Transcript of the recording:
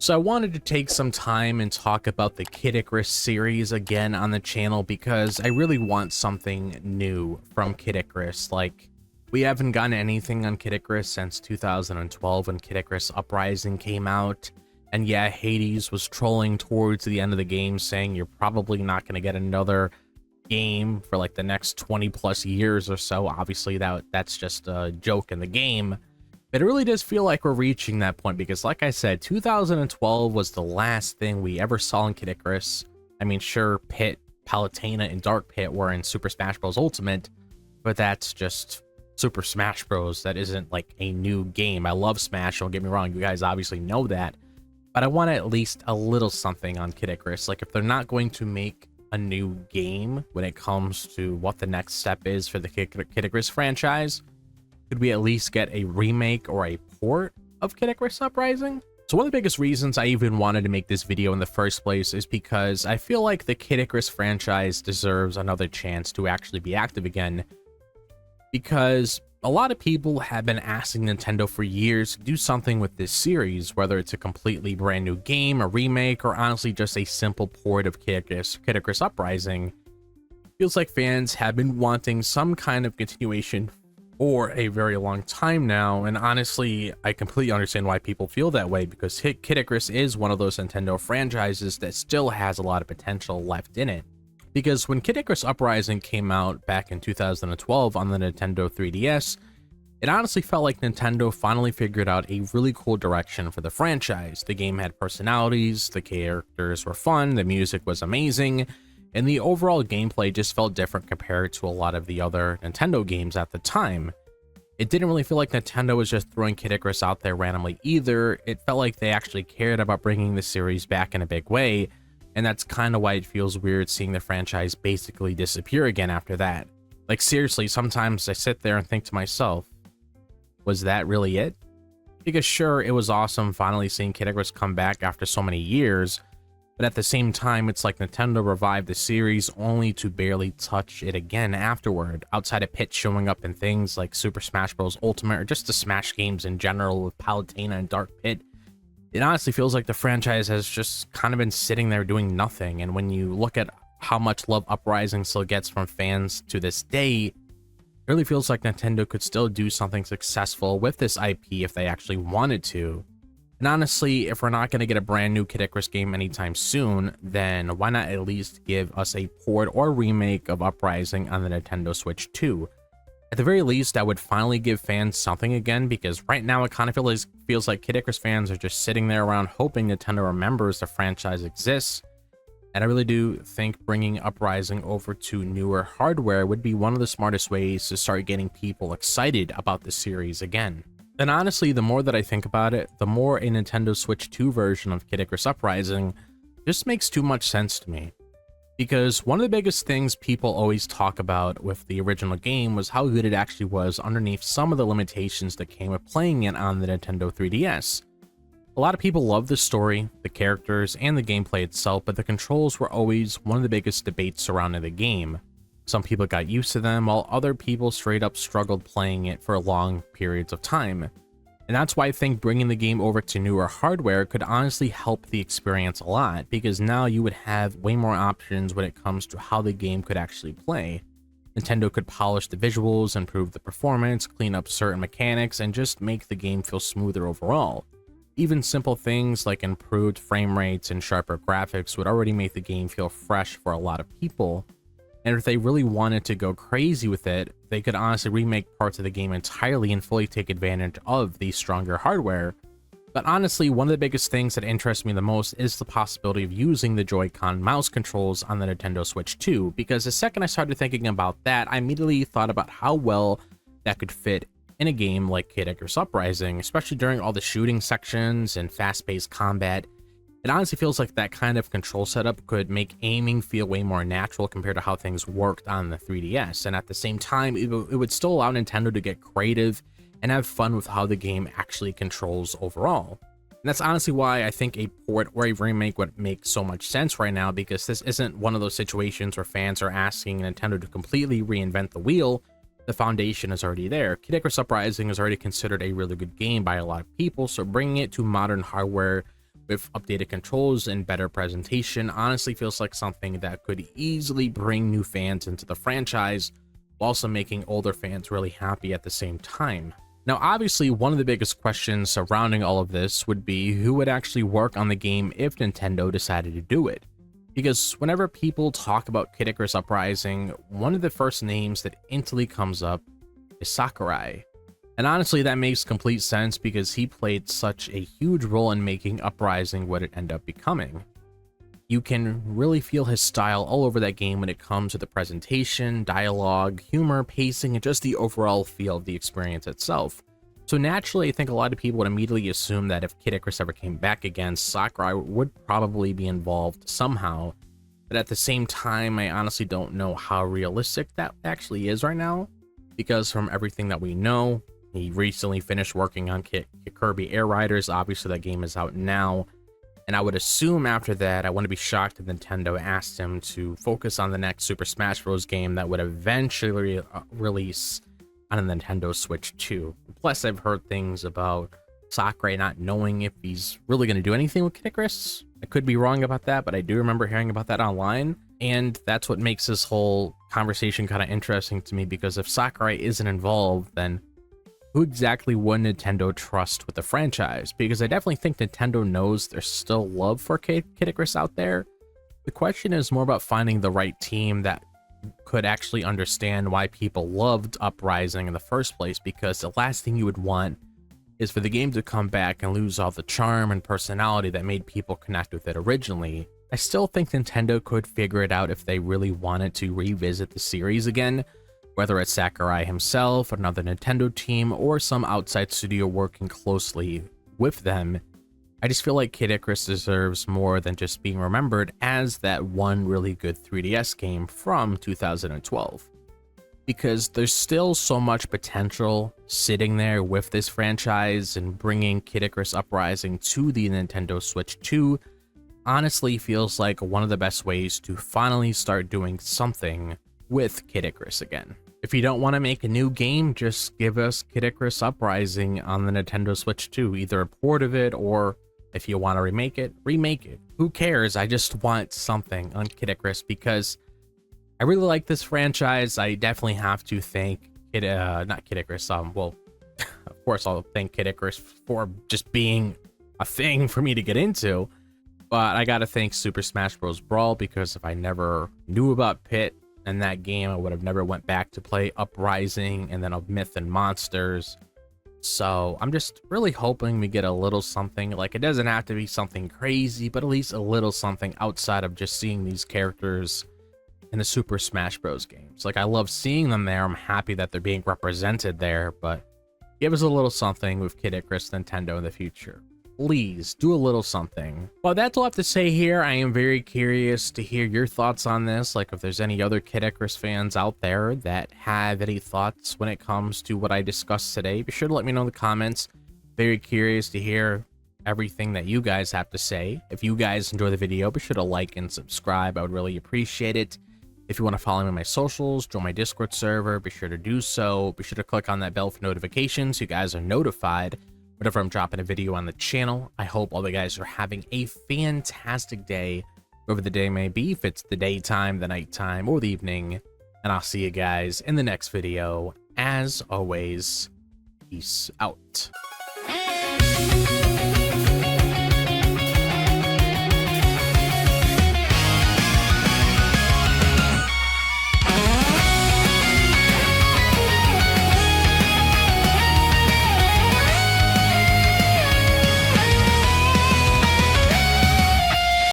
So I wanted to take some time and talk about the Kid Icarus series again on the channel because I really want something new from Kid Icarus. Like, we haven't gotten anything on Kid Icarus since 2012 when Kid Icarus Uprising came out. And yeah, Hades was trolling towards the end of the game saying you're probably not going to get another game for like the next 20 plus years or so. Obviously that's just a joke in the game. But it really does feel like we're reaching that point because, like I said, 2012 was the last thing we ever saw in Kid Icarus. I mean, sure, Pit, Palutena, and Dark Pit were in Super Smash Bros. Ultimate, but that's just Super Smash Bros. That isn't like a new game. I love Smash, don't get me wrong, you guys obviously know that. But I want at least a little something on Kid Icarus. Like, if they're not going to make a new game when it comes to what the next step is for the Kid Icarus franchise, could we at least get a remake or a port of Kid Icarus Uprising? So one of the biggest reasons I even wanted to make this video in the first place is because I feel like the Kid Icarus franchise deserves another chance to actually be active again. Because a lot of people have been asking Nintendo for years to do something with this series, whether it's a completely brand new game, a remake, or honestly just a simple port of Kid Icarus Uprising. Feels like fans have been wanting some kind of continuation for a very long time now, and honestly, I completely understand why people feel that way, because Kid Icarus is one of those Nintendo franchises that still has a lot of potential left in it. Because when Kid Icarus Uprising came out back in 2012 on the Nintendo 3DS, it honestly felt like Nintendo finally figured out a really cool direction for the franchise. The game had personalities, the characters were fun, the music was amazing, and the overall gameplay just felt different compared to a lot of the other Nintendo games at the time. It didn't really feel like Nintendo was just throwing Kid Icarus out there randomly either. It felt like they actually cared about bringing the series back in a big way, and that's kind of why it feels weird seeing the franchise basically disappear again after that. Like, seriously, sometimes I sit there and think to myself, was that really it? Because sure, it was awesome finally seeing Kid Icarus come back after so many years, but at the same time, it's like Nintendo revived the series only to barely touch it again afterward, outside of Pit showing up in things like Super Smash Bros. Ultimate or just the Smash games in general with Palutena and Dark Pit. It honestly feels like the franchise has just kind of been sitting there doing nothing, and when you look at how much love Uprising still gets from fans to this day, it really feels like Nintendo could still do something successful with this IP if they actually wanted to. And honestly, if we're not going to get a brand new Kid Icarus game anytime soon, then why not at least give us a port or remake of Uprising on the Nintendo Switch 2? At the very least, that would finally give fans something again, because right now it kind of feels like Kid Icarus fans are just sitting there around hoping Nintendo remembers the franchise exists. And I really do think bringing Uprising over to newer hardware would be one of the smartest ways to start getting people excited about the series again. And honestly, the more that I think about it, the more a Nintendo Switch 2 version of Kid Icarus Uprising just makes too much sense to me. Because one of the biggest things people always talk about with the original game was how good it actually was underneath some of the limitations that came with playing it on the Nintendo 3DS. A lot of people love the story, the characters, and the gameplay itself, but the controls were always one of the biggest debates surrounding the game. Some people got used to them, while other people straight up struggled playing it for long periods of time. And that's why I think bringing the game over to newer hardware could honestly help the experience a lot, because now you would have way more options when it comes to how the game could actually play. Nintendo could polish the visuals, improve the performance, clean up certain mechanics, and just make the game feel smoother overall. Even simple things like improved frame rates and sharper graphics would already make the game feel fresh for a lot of people. And if they really wanted to go crazy with it, they could honestly remake parts of the game entirely and fully take advantage of the stronger hardware. But honestly, one of the biggest things that interests me the most is the possibility of using the Joy-Con mouse controls on the Nintendo Switch 2, because the second I started thinking about that, I immediately thought about how well that could fit in a game like Kid Icarus Uprising, especially during all the shooting sections and fast-paced combat. It honestly feels like that kind of control setup could make aiming feel way more natural compared to how things worked on the 3DS, and at the same time, it would still allow Nintendo to get creative and have fun with how the game actually controls overall. And that's honestly why I think a port or a remake would make so much sense right now, because this isn't one of those situations where fans are asking Nintendo to completely reinvent the wheel. The foundation is already there. Kid Icarus Uprising is already considered a really good game by a lot of people, so bringing it to modern hardware with updated controls and better presentation honestly feels like something that could easily bring new fans into the franchise, while also making older fans really happy at the same time. Now, obviously, one of the biggest questions surrounding all of this would be who would actually work on the game if Nintendo decided to do it. Because whenever people talk about Kid Icarus Uprising, one of the first names that instantly comes up is Sakurai. And honestly, that makes complete sense because he played such a huge role in making Uprising what it ended up becoming. You can really feel his style all over that game when it comes to the presentation, dialogue, humor, pacing, and just the overall feel of the experience itself. So naturally, I think a lot of people would immediately assume that if Kid Icarus ever came back again, Sakurai would probably be involved somehow. But at the same time, I honestly don't know how realistic that actually is right now, because from everything that we know, he recently finished working on Kirby Air Riders. Obviously, that game is out now. And I would assume after that, I wouldn't be shocked if Nintendo asked him to focus on the next Super Smash Bros. Game that would eventually release on a Nintendo Switch 2. Plus, I've heard things about Sakurai not knowing if he's really going to do anything with Kid Icarus. I could be wrong about that, but I do remember hearing about that online. And that's what makes this whole conversation kind of interesting to me, because if Sakurai isn't involved, then who exactly would Nintendo trust with the franchise? Because I definitely think Nintendo knows there's still love for Kid Icarus out there. The question is more about finding the right team that could actually understand why people loved Uprising in the first place, because the last thing you would want is for the game to come back and lose all the charm and personality that made people connect with it originally. I still think Nintendo could figure it out if they really wanted to revisit the series again, whether it's Sakurai himself, another Nintendo team, or some outside studio working closely with them. I just feel like Kid Icarus deserves more than just being remembered as that one really good 3DS game from 2012. Because there's still so much potential sitting there with this franchise, and bringing Kid Icarus Uprising to the Nintendo Switch 2 honestly feels like one of the best ways to finally start doing something with Kid Icarus again. If you don't want to make a new game, just give us Kid Icarus Uprising on the Nintendo Switch 2, either a port of it, or if you want to remake it, remake it. Who cares? I just want something on Kid Icarus because I really like this franchise. I definitely have to thank not Kid Icarus, well, of course I'll thank Kid Icarus for just being a thing for me to get into, but I gotta thank Super Smash Bros. Brawl, because if I never knew about Pit and that game, I would have never went back to play Uprising and then of Myth and Monsters. So I'm just really hoping we get a little something. Like, it doesn't have to be something crazy, but at least a little something outside of just seeing these characters in the Super Smash Bros. Games. Like, I love seeing them there. I'm happy that they're being represented there, but give us a little something with Kid Icarus Nintendo in the future. Please do a little something. Well, that's all I have to say here. I am very curious to hear your thoughts on this. Like, if there's any other Kid Icarus fans out there that have any thoughts when it comes to what I discussed today, be sure to let me know in the comments. Very curious to hear everything that you guys have to say. If you guys enjoy the video, be sure to like and subscribe. I would really appreciate it. If you want to follow me on my socials, join my Discord server, be sure to do so. Be sure to click on that bell for notifications so you guys are notified whenever I'm dropping a video on the channel. I hope all the guys are having a fantastic day, wherever the day may be, if it's the daytime, the nighttime, or the evening. And I'll see you guys in the next video. As always, peace out.